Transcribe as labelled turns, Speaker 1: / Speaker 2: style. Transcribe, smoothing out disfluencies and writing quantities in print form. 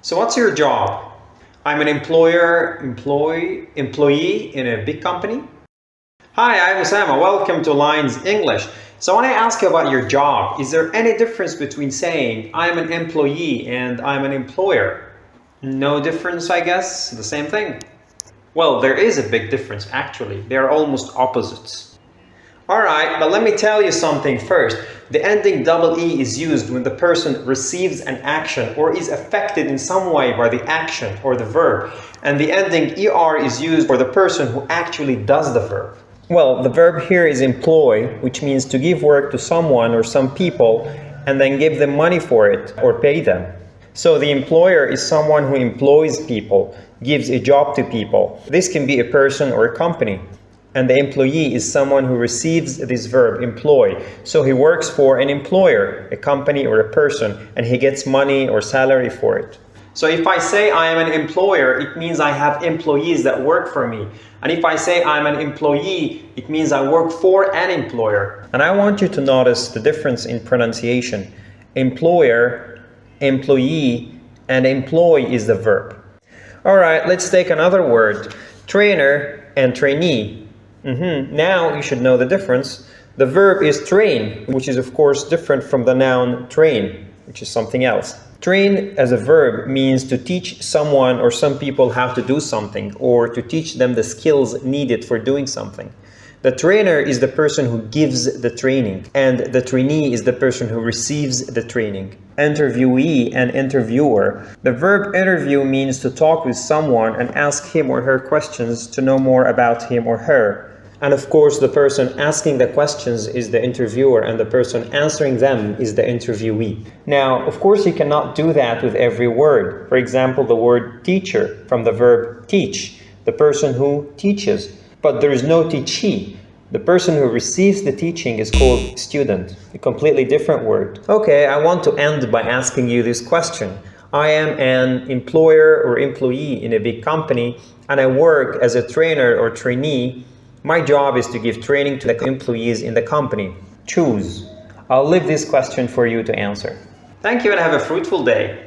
Speaker 1: So what's your job? I'm an employee in a big company. Hi, I'm Osama. Welcome to Lines English. So when I ask you about your job, is there any difference between saying I'm an employee and I'm an employer? No difference, I guess. The same thing. Well, there is a big difference actually. They are almost opposites. Alright, but let me tell you something first. The ending double E is used when the person receives an action or is affected in some way by the action or the verb. And the ending ER is used for the person who actually does the verb. Well, the verb here is employ, which means to give work to someone or some people and then give them money for it or pay them. So the employer is someone who employs people, gives a job to people. This can be a person or a company. And the employee is someone who receives this verb, employ. So he works for an employer, a company or a person, and he gets money or salary for it. So if I say I am an employer, it means I have employees that work for me. And if I say I'm an employee, it means I work for an employer. And I want you to notice the difference in pronunciation. Employer, employee, and employ is the verb. All right, let's take another word. Trainer and trainee. Now you should know the difference. The verb is train, which is of course different from the noun train, which is something else. Train as a verb means to teach someone or some people how to do something or to teach them the skills needed for doing something. The trainer is the person who gives the training, and the trainee is the person who receives the training. Interviewee and interviewer. The verb interview means to talk with someone and ask him or her questions to know more about him or her. And of course, the person asking the questions is the interviewer and the person answering them is the interviewee. Now, of course, you cannot do that with every word. For example, the word teacher from the verb teach, the person who teaches. But there is no teachee. The person who receives the teaching is called student, a completely different word. Okay, I want to end by asking you this question. I am an employer or employee in a big company and I work as a trainer or trainee. My job is to give training to the employees in the company. Choose. I'll leave this question for you to answer. Thank you and have a fruitful day.